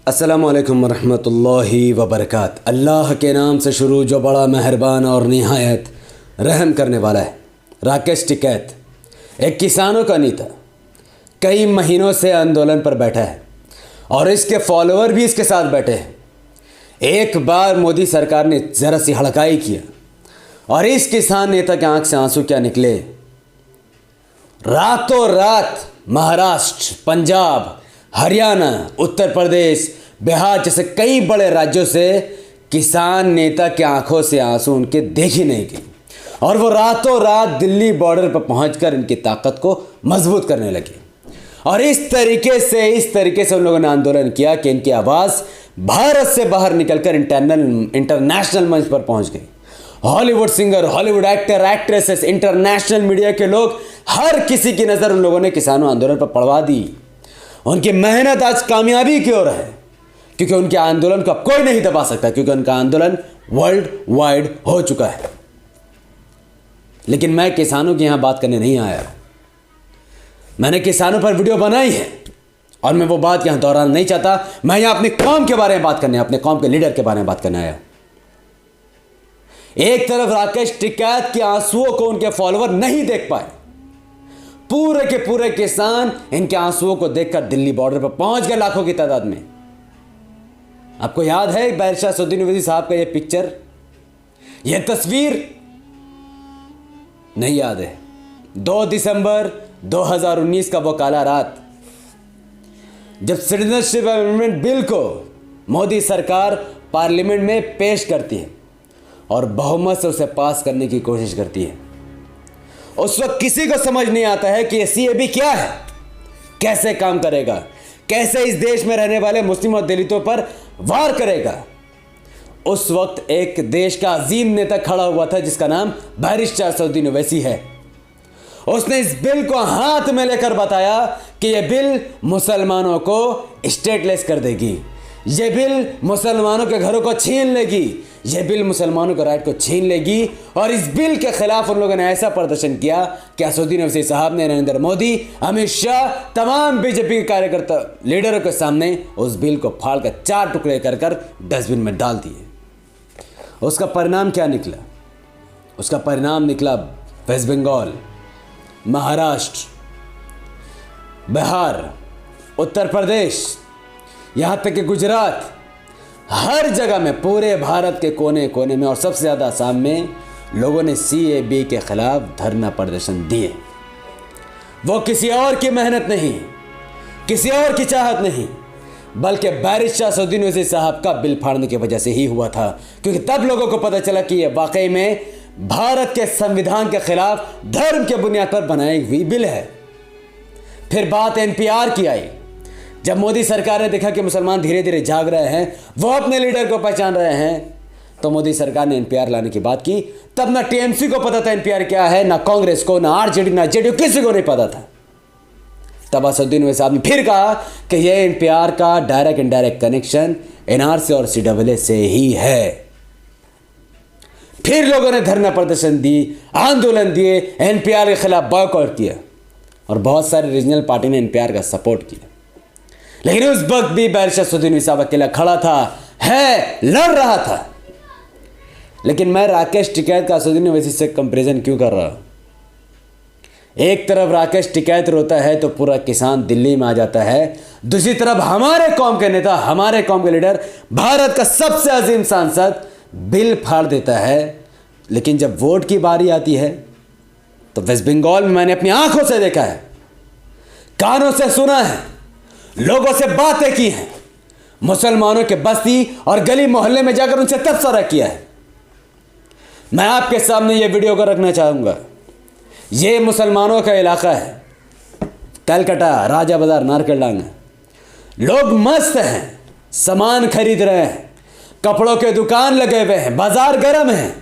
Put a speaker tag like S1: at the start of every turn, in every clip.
S1: अस्सलामुअलैकुम वरहमतुल्लाहि वबरकात। अल्लाह के नाम से शुरू जो बड़ा मेहरबान और निहायत रहम करने वाला है। राकेश टिकैत एक किसानों का नेता कई महीनों से आंदोलन पर बैठा है और इसके फॉलोअर भी इसके साथ बैठे हैं। एक बार मोदी सरकार ने ज़रा सी हड़काई किया और इस किसान नेता के आंख से आंसू क्या निकले। रातों रात महाराष्ट्र, पंजाब, हरियाणा, उत्तर प्रदेश, बिहार जैसे कई बड़े राज्यों से किसान नेता की आंखों से आंसू उनके देखी नहीं गई और वो रातों रात दिल्ली बॉर्डर पर पहुंचकर इनकी ताकत को मजबूत करने लगे। और इस तरीके से उन लोगों ने आंदोलन किया कि इनकी आवाज़ भारत से बाहर निकलकर इंटरनेशनल मंच पर पहुंच गई। Hollywood singer, Hollywood actor, actresses, international media के लोग, हर किसी की नज़र उन लोगों ने किसानों आंदोलन पर पड़वा दी। उनकी मेहनत आज कामयाबी की ओर है क्योंकि उनके आंदोलन को अब कोई नहीं दबा सकता, क्योंकि उनका आंदोलन वर्ल्ड वाइड हो चुका है। लेकिन मैं किसानों की यहां बात करने नहीं आया। मैंने किसानों पर वीडियो बनाई है और मैं वो बात यहां दोहराना नहीं चाहता। मैं यहां अपनी कौम के बारे में बात करने, अपने कौम के लीडर के बारे में बात करने आया। एक तरफ राकेश टिकैत के आंसुओं को उनके फॉलोअर नहीं देख पाए। पूरे के पूरे किसान इनके आंसुओं को देखकर दिल्ली बॉर्डर पर पहुंच गए लाखों की तादाद में। आपको याद है बैरिस्टर असदुद्दीन ओवैसी साहब का ये पिक्चर, ये तस्वीर? नहीं याद है? 2 दिसंबर 2019 का वो काला रात जब सिटीजनशिप अमेंडमेंट बिल को मोदी सरकार पार्लियामेंट में पेश करती है और बहुमत से उसे पास करने की कोशिश करती है। उस वक्त किसी को समझ नहीं आता है कि ये सीएबी क्या है, कैसे काम करेगा, कैसे इस देश में रहने वाले मुस्लिम और दलितों पर वार करेगा। उस वक्त एक देश का अजीम नेता खड़ा हुआ था जिसका नाम बैरिस्टर असदुद्दीन ओवैसी है। उसने इस बिल को हाथ में लेकर बताया कि यह बिल मुसलमानों को स्टेटलेस कर देगी, यह बिल मुसलमानों के घरों को छीन लेगी, यह बिल मुसलमानों के राइट को छीन लेगी। और इस बिल के खिलाफ उन लोगों ने ऐसा प्रदर्शन किया कि असदुद्दीन ओवैसी साहब ने नरेंद्र मोदी, अमित शाह, तमाम बीजेपी के कार्यकर्ता लीडरों के सामने उस बिल को फाड़कर 4 टुकड़े कर डस्टबिन में डाल दिए। उसका परिणाम क्या निकला? उसका परिणाम निकला वेस्ट बंगाल, महाराष्ट्र, बिहार, उत्तर प्रदेश, यहाँ तक कि गुजरात, हर जगह में, पूरे भारत के कोने कोने में और सबसे ज़्यादा असम में लोगों ने सीएबी के खिलाफ धरना प्रदर्शन दिए। वो किसी और की मेहनत नहीं, किसी और की चाहत नहीं, बल्कि बैरिस्टर असदुद्दीन ओवैसी साहब का बिल फाड़ने की वजह से ही हुआ था। क्योंकि तब लोगों को पता चला कि यह वाकई में भारत के संविधान के खिलाफ धर्म के बुनियाद पर बनाई हुई बिल है। फिर बात एनपीआर की आई। जब मोदी सरकार ने देखा कि मुसलमान धीरे धीरे जाग रहे हैं, वो अपने लीडर को पहचान रहे हैं, तो मोदी सरकार ने एनपीआर लाने की बात की। तब ना टीएमसी को पता था एनपीआर क्या है, ना कांग्रेस को, ना आरजेडी, ना जेडीयू, किसी को नहीं पता था। तब असदुद्दीन ओवैसी साहब ने फिर कहा कि यह एनपीआर का डायरेक्ट इनडायरेक्ट कनेक्शन एनआरसी और सीडब्ल्यूए से ही है। फिर लोगों ने धरना प्रदर्शन दी, आंदोलन दिए, एनपीआर के खिलाफ बॉयकॉट किया और बहुत सारे रीजनल पार्टी ने एनपीआर का सपोर्ट किया। लेकिन उस वक्त भी बैरिस्टर असदुद्दीन ओवैसी साहब अकेला खड़ा था, लड़ रहा था। लेकिन मैं राकेश टिकैत का असदुद्दीन ओवैसी से कंपैरिजन क्यों कर रहा? एक तरफ राकेश टिकैत रोता है तो पूरा किसान दिल्ली में आ जाता है, दूसरी तरफ हमारे कौम के नेता, हमारे कौम के लीडर, भारत का सबसे अजीम सांसद बिल फाड़ देता है। लेकिन जब वोट की बारी आती है तो वेस्ट बंगाल में मैंने अपनी आंखों से देखा है, कानों से सुना है, लोगों से बातें की हैं, मुसलमानों के बस्ती और गली मोहल्ले में जाकर उनसे तबसरा किया है। मैं आपके सामने ये वीडियो को रखना चाहूँगा। ये मुसलमानों का इलाका है, कलकत्ता, राजा बाजार, नारकलडांगा। लोग मस्त हैं, सामान खरीद रहे हैं, कपड़ों के दुकान लगे हुए हैं, बाजार गर्म है,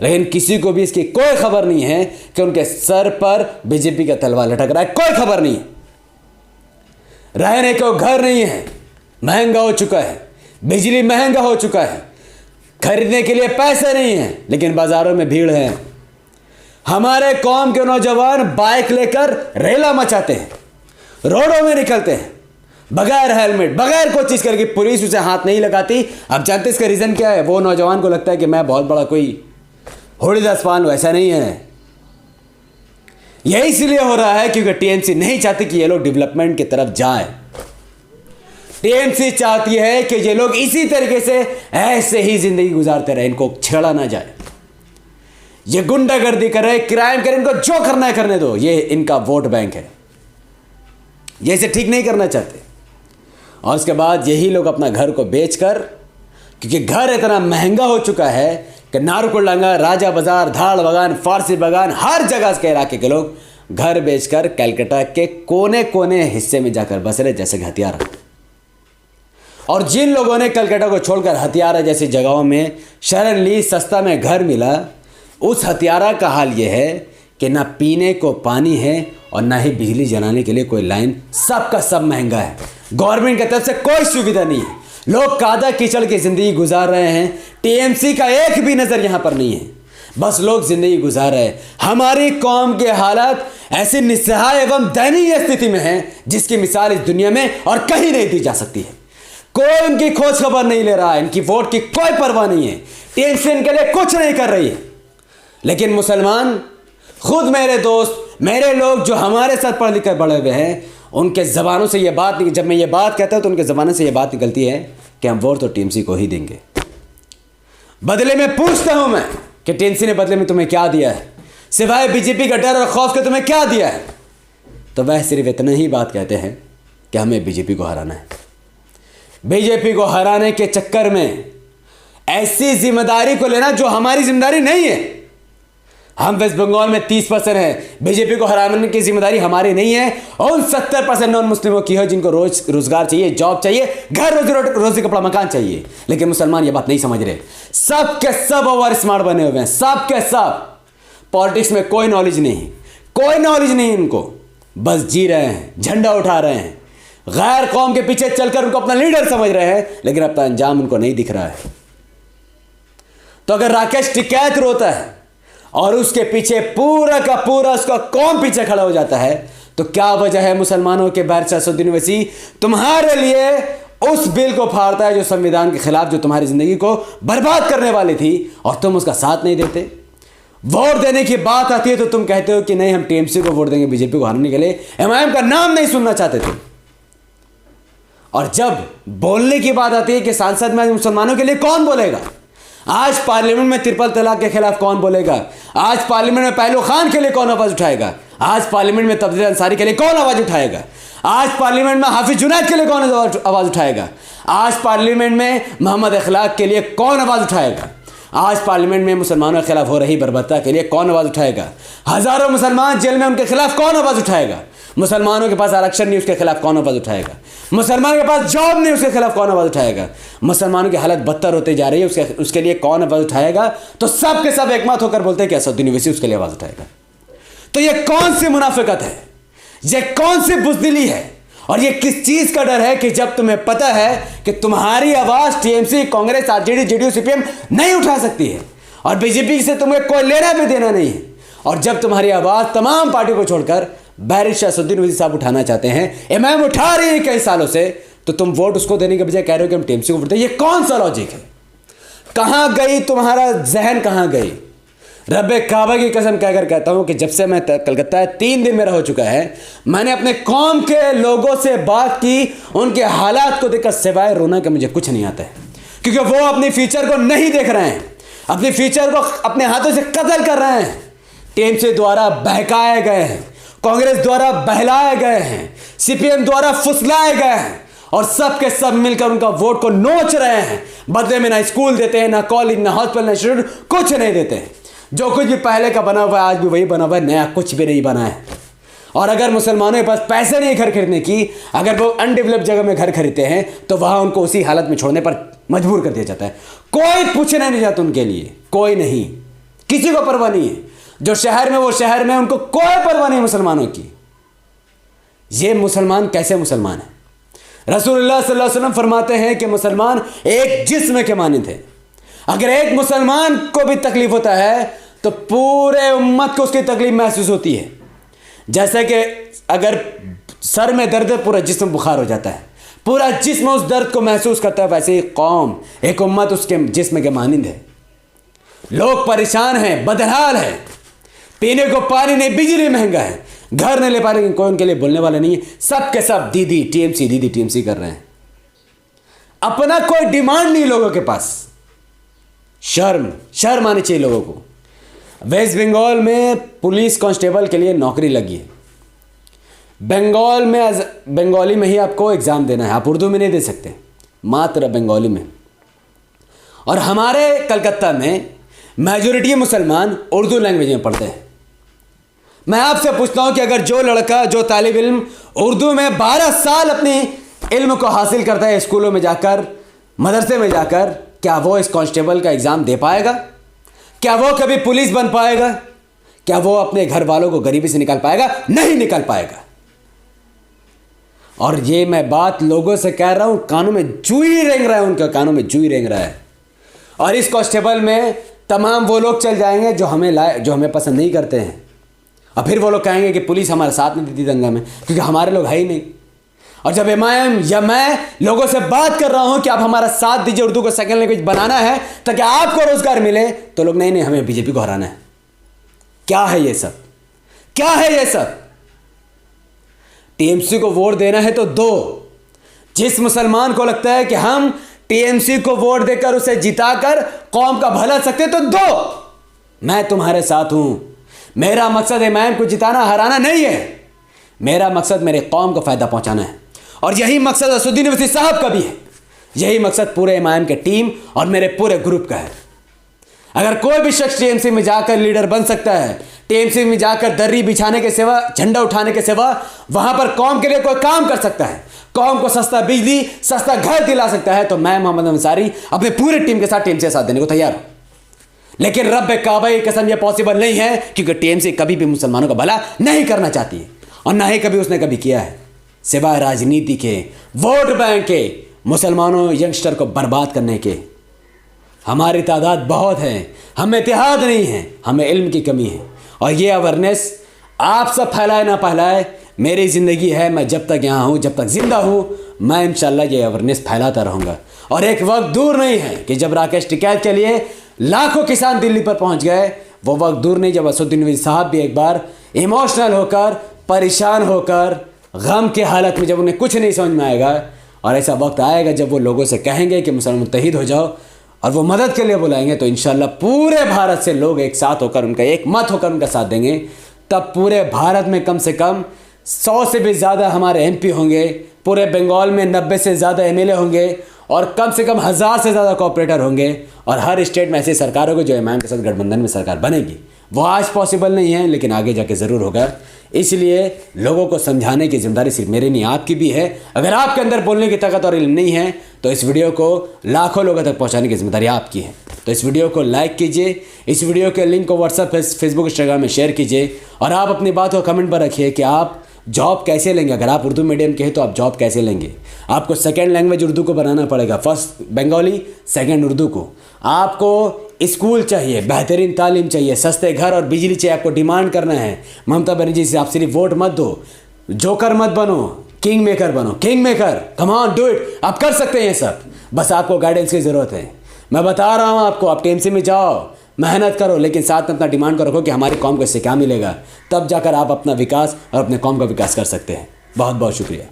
S1: लेकिन किसी को भी इसकी कोई खबर नहीं है कि उनके सर पर बीजेपी का तलवार लटक रहा है। कोई खबर नहीं है। रहने को घर नहीं है, महंगा हो चुका है, बिजली महंगा हो चुका है, खरीदने के लिए पैसे नहीं हैं, लेकिन बाजारों में भीड़ है। हमारे कौम के नौजवान बाइक लेकर रेला मचाते हैं, रोडों में निकलते हैं, बगैर हेलमेट, बगैर कोई चीज़ करके पुलिस उसे हाथ नहीं लगाती। अब जानते इसका रीज़न क्या है? वो नौजवान को लगता है कि मैं बहुत बड़ा कोई होड़ीदास पान हूँ, ऐसा नहीं है। यही इसलिए हो रहा है क्योंकि टीएमसी नहीं चाहती कि ये लोग डेवलपमेंट की तरफ जाए। टीएमसी चाहती है कि ये लोग इसी तरीके से ऐसे ही जिंदगी गुजारते रहे, इनको छेड़ा ना जाए, ये गुंडागर्दी करे, क्राइम करे, इनको जो करना है करने दो। ये इनका वोट बैंक है, ये इसे ठीक नहीं करना चाहते। और उसके बाद यही लोग अपना घर को बेचकर, क्योंकि घर इतना महंगा हो चुका है कि नारुकुलडंगा, राजा बाजार, धाड़ बागान, फारसी बागान, हर जगह के इलाके के लोग घर बेचकर कलकत्ता के कोने कोने हिस्से में जाकर बस रहे जैसे हथियारा। और जिन लोगों ने कलकत्ता को छोड़कर हथियारा जैसी जगहों में शरण ली, सस्ता में घर मिला, उस हथियारा का हाल यह है कि ना पीने को पानी है और ना ही बिजली जलाने के लिए कोई लाइन, सबका सब महंगा है। गवर्नमेंट की तरफ से कोई सुविधा नहीं है, लोग कादा कीचड़ की ज़िंदगी गुजार रहे हैं। टीएमसी का एक भी नज़र यहाँ पर नहीं है, बस लोग ज़िंदगी गुजार रहे हैं। हमारी कौम के हालात ऐसी निस्सहाय एवं दयनीय स्थिति में है जिसकी मिसाल इस दुनिया में और कहीं नहीं दी जा सकती है। कोई उनकी खोज खबर नहीं ले रहा है, इनकी वोट की कोई परवाह नहीं है, टीएमसी इनके लिए कुछ नहीं कर रही है। लेकिन मुसलमान, खुद मेरे दोस्त, मेरे लोग जो हमारे साथ पढ़ लिख कर बड़े हुए हैं, उनके ज़बानों से ये बात, जब मैं ये बात कहता हूँ तो उनके ज़बानों से ये बात निकलती है कि हम वोट तो टीएमसी को ही देंगे। बदले में पूछता हूँ मैं कि टीएमसी ने बदले में तुम्हें क्या दिया है, सिवाय बीजेपी का डर और खौफ के तुम्हें क्या दिया है? तो वह सिर्फ इतना ही बात कहते हैं कि हमें बीजेपी को हराना है। बीजेपी को हराने के चक्कर में ऐसी जिम्मेदारी को लेना जो हमारी जिम्मेदारी नहीं है। हम वेस्ट बंगाल में 30% है, बीजेपी को हराने की जिम्मेदारी हमारी नहीं है, और उन 70% नॉन मुस्लिमों की है जिनको रोजगार चाहिए, जॉब चाहिए, घर रोजी कपड़ा मकान चाहिए। लेकिन मुसलमान ये बात नहीं समझ रहे। सब के सब ओवर स्मार्ट बने हुए हैं, सब के सब। पॉलिटिक्स में कोई नॉलेज नहीं, कोई नॉलेज नहीं इनको, बस जी रहे हैं, झंडा उठा रहे हैं, गैर कौम के पीछे चलकर उनको अपना लीडर समझ रहे हैं, लेकिन अपना अंजाम उनको नहीं दिख रहा है। तो अगर राकेश टिकैत रोता है और उसके पीछे पूरा का पूरा उसका कौम पीछे खड़ा हो जाता है, तो क्या वजह है मुसलमानों के बारिश असदुद्दीन ओवैसी तुम्हारे लिए उस बिल को फाड़ता है जो संविधान के खिलाफ, जो तुम्हारी जिंदगी को बर्बाद करने वाली थी, और तुम उसका साथ नहीं देते। वोट देने की बात आती है तो तुम कहते हो कि नहीं, हम टीएमसी को वोट देंगे बीजेपी को हराने के लिए, एमआईएम का नाम नहीं सुनना चाहते थे। और जब बोलने की बात आती है कि सांसद में मुसलमानों के लिए कौन बोलेगा, आज पार्लियामेंट में ट्रिपल तलाक के खिलाफ कौन बोलेगा, आज पार्लियामेंट में पहलू खान के लिए कौन आवाज उठाएगा, आज पार्लियामेंट में तब्दील अंसारी के लिए कौन आवाज उठाएगा, आज पार्लियामेंट में हाफिज जुनैद के लिए कौन आवाज उठाएगा, आज पार्लियामेंट में मोहम्मद अखलाक के लिए कौन आवाज उठाएगा, आज पार्लियामेंट में मुसलमानों के खिलाफ हो रही बर्बरता के लिए कौन आवाज उठाएगा, हजारों मुसलमान जेल में उनके खिलाफ कौन आवाज उठाएगा, मुसलमानों के पास आरक्षण नहीं उसके खिलाफ कौन आवाज उठाएगा, मुसलमानों के पास जॉब नहीं उसके खिलाफ कौन आवाज उठाएगा, मुसलमानों की हालत बदतर होते जा रही है उसके लिए कौन आवाज उठाएगा? तो सब के सब एकमत होकर बोलते हैं कि असदुद्दीन ओवैसी उसके लिए आवाज उठाएगा। तो ये कौन सी मुनाफिकत है, ये कौन सी बुज़दिली है, और ये किस चीज का डर है कि जब तुम्हें पता है कि तुम्हारी आवाज TMC, Congress, RJD, JDU, CPM नहीं उठा सकती है और बीजेपी से तुम्हें कोई लेना भी देना नहीं है, और जब तुम्हारी आवाज तमाम पार्टियों को छोड़कर बारिश असदुद्दीन ओवैसी साहब उठाना चाहते हैं, एमआईएम उठा रही है कई सालों से, तो तुम वोट उसको देने के बजाय कह रहे हो कि हम टीएमसी को वोट दें। ये कौन सा लॉजिक है? कहां गई तुम्हारा जहन, कहां गई? रब्बे काबा की कसम कहकर कहता हूं कि जब से मैं कलकत्ता 3 दिन मेरा हो चुका है, मैंने अपने कौम के लोगों से बात की, उनके हालात को देखकर सिवाय रोना कि मुझे कुछ नहीं आता है, क्योंकि वो अपने फ्यूचर को नहीं देख रहे हैं, अपने फ्यूचर को अपने हाथों से कत्ल कर रहे हैं। टीएमसी द्वारा बहकाए गए हैं, कांग्रेस द्वारा बहलाए गए हैं, सीपीएम द्वारा फुसलाए गए हैं, और सब के सब मिलकर उनका वोट को नोच रहे हैं। बदले में ना स्कूल देते हैं, ना कॉलेज, ना हॉस्पिटल, ना इंस्टीट्यूट, कुछ नहीं देते हैं। जो कुछ भी पहले का बना हुआ है आज भी वही बना हुआ है, नया कुछ भी नहीं बना है। और अगर मुसलमानों के पास पैसे नहीं घर खरीदने की, अगर वो अनडेवलप्ड जगह में घर खरीदते हैं, तो वहां उनको उसी हालत में छोड़ने पर मजबूर कर दिया जाता है। कोई पूछना नहीं जाता उनके लिए, कोई नहीं, किसी को परवाह नहीं है। जो शहर में वो शहर में, उनको कोई परवाह नहीं मुसलमानों की। ये मुसलमान कैसे मुसलमान है? रसूलुल्लाह सल्लल्लाहु अलैहि वसल्लम फरमाते हैं कि मुसलमान एक जिस्म के मानिंद है। अगर एक मुसलमान को भी तकलीफ होता है तो पूरे उम्मत को उसकी तकलीफ महसूस होती है। जैसे कि अगर सर में दर्द है, पूरा जिस्म बुखार हो जाता है। पूरा जिस्म उस दर्द को महसूस करता है, वैसे ही कौम, एक उम्मत उसके जिस्म के मानिंद है। लोग परेशान हैं, बदहाल हैं, पीने को पानी नहीं, बिजली महंगा है, घर नहीं ले पा रहे, लेकिन कोई उनके लिए बोलने वाला नहीं है। सब के सब दीदी टीएमसी, दीदी टीएमसी कर रहे हैं। अपना कोई डिमांड नहीं लोगों के पास। शर्म आनी चाहिए लोगों को। वेस्ट बंगाल में पुलिस कांस्टेबल के लिए नौकरी लगी है। बंगाल में बंगाली में ही आपको एग्ज़ाम देना है, आप उर्दू में नहीं दे सकते, मात्र बंगाली में। और हमारे कलकत्ता में मेजॉरिटी मुसलमान उर्दू लैंग्वेज में पढ़ते हैं। मैं आपसे पूछता हूं कि अगर जो लड़का, जो तालिब इल्म उर्दू में 12 साल अपनी इल्म को हासिल करता है, स्कूलों में जाकर, मदरसे में जाकर, क्या वो इस कांस्टेबल का एग्ज़ाम दे पाएगा? क्या वो कभी पुलिस बन पाएगा? क्या वो अपने घर वालों को गरीबी से निकाल पाएगा? नहीं निकाल पाएगा। और ये मैं बात लोगों से कह रहा हूं, कानों में जूई रेंग रहा है, उनके कानों में जूई रेंग रहा है। और इस कांस्टेबल में तमाम वो लोग चल जाएंगे जो हमें पसंद नहीं करते हैं। और फिर वो लोग कहेंगे कि पुलिस हमारे साथ नहीं देती दंगा में, क्योंकि हमारे लोग है ही नहीं। और जब एमआईएम या मैं लोगों से बात कर रहा हूं कि आप हमारा साथ दीजिए, उर्दू को सेकंड लैंग्वेज बनाना है ताकि आपको रोजगार मिले, तो लोग नहीं, हमें बीजेपी को हराना है। क्या है ये सब? क्या है ये सब? टीएमसी को वोट देना है तो दो। जिस मुसलमान को लगता है कि हम टीएमसी को वोट देकर उसे जिताकर कौम का भला सकते, तो दो। मैं तुम्हारे साथ हूं। मेरा मकसद एमआईएम को जिताना, हराना नहीं है। मेरा मकसद मेरे कौम को फायदा पहुंचाना है। और यही मकसद असदुद्दीन ओवैसी साहब का भी है। यही मकसद पूरे एमआईएम के टीम और मेरे पूरे ग्रुप का है। अगर कोई भी शख्स टीएमसी में जाकर लीडर बन सकता है, टीएमसी में जाकर दर्री बिछाने के सिवा, झंडा उठाने के सिवा वहां पर कौम के लिए कोई काम कर सकता है, कौम को सस्ता बिजली, सस्ता घर दिला सकता है, तो मैं मोहम्मद अंसारी अपने पूरी टीम के साथ टीएमसी का साथ देने को तैयार हूं। लेकिन रब काबा की कसम, यह पॉसिबल नहीं है, क्योंकि टीएमसी कभी भी मुसलमानों का भला नहीं करना चाहती है, और ना ही कभी उसने कभी किया है, सिवाय राजनीति के, वोट बैंक के, मुसलमानों यंगस्टर को बर्बाद करने के। हमारी तादाद बहुत है, हमें इतिहाद नहीं है, हमें इल्म की कमी है। और ये अवेयरनेस आप सब फैलाए ना फैलाए, मेरी ज़िंदगी है, मैं जब तक यहाँ हूँ, जब तक जिंदा हूँ, मैं इंशाल्लाह ये अवेयरनेस फैलाता रहूँगा। और एक वक्त दूर नहीं है कि जब राकेश टिकैत के लिए लाखों किसान दिल्ली पर पहुँच गए, वो वक्त दूर नहीं जब असदुद्दीन ओवैसी साहब भी एक बार इमोशनल होकर, परेशान होकर, गम के हालत में, जब उन्हें कुछ नहीं समझ में आएगा, और ऐसा वक्त आएगा जब वो लोगों से कहेंगे कि मुसलमान मुत्तहिद हो जाओ, और वो मदद के लिए बुलाएंगे, तो इंशाल्लाह पूरे भारत से लोग एक साथ होकर, उनका एक मत होकर उनका साथ देंगे। तब पूरे भारत में कम से कम 100 से भी ज़्यादा हमारे एमपी होंगे, पूरे बंगाल में 90 से ज़्यादा एमएलए होंगे, और कम से कम 1000 से ज़्यादा कॉर्पोरेटर होंगे, और हर स्टेट में ऐसी सरकार होगी जो एमआईएम के साथ गठबंधन में सरकार बनेगी। वो आज पॉसिबल नहीं है, लेकिन आगे जाके ज़रूर होगा। इसलिए लोगों को समझाने की जिम्मेदारी सिर्फ मेरी नहीं, आपकी भी है। अगर आपके अंदर बोलने की ताकत और इल्म नहीं है, तो इस वीडियो को लाखों लोगों तक पहुंचाने की जिम्मेदारी आपकी है। तो इस वीडियो को लाइक कीजिए, इस वीडियो के लिंक को व्हाट्सएप, फेसबुक, इंस्टाग्राम में शेयर कीजिए, और आप अपनी बात को कमेंट पर रखिए कि आप जॉब कैसे लेंगे। अगर आप उर्दू मीडियम के हैं तो आप जॉब कैसे लेंगे। आपको सेकेंड लैंग्वेज उर्दू को बनाना पड़ेगा, फर्स्ट बंगाली, सेकेंड उर्दू को। आपको स्कूल चाहिए, बेहतरीन तालीम चाहिए, सस्ते घर और बिजली चाहिए, आपको डिमांड करना है। ममता बनर्जी से आप सिर्फ वोट मत दो, जोकर मत बनो, किंग मेकर बनो, king maker. Come on, do it. आप कर सकते हैं ये सब, बस आपको गाइडेंस की ज़रूरत है। मैं बता रहा हूँ आपको, आप टीएमसी में जाओ, मेहनत करो, लेकिन साथ में अपना डिमांड को रखो कि हमारी कौम को इससे क्या मिलेगा। तब जाकर आप अपना विकास और अपने कौम का विकास कर सकते हैं। बहुत बहुत शुक्रिया।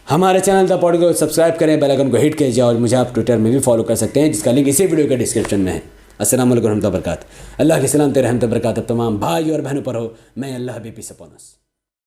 S1: हमारे चैनल द पॉड को सब्सक्राइब करें, बेल आइकन को हिट कीजिए, और मुझे आप ट्विटर में भी फॉलो कर सकते हैं, जिसका लिंक इसी वीडियो के डिस्क्रिप्शन में है। अस्सलाम वालेकुम रहमतुल्लाहि व बरकातहू। अल्लाह के सलाम तेरे रहमत बरकत तमाम भाई और बहनों पर हो। मैं अल्लाह हबीबी सपोनस।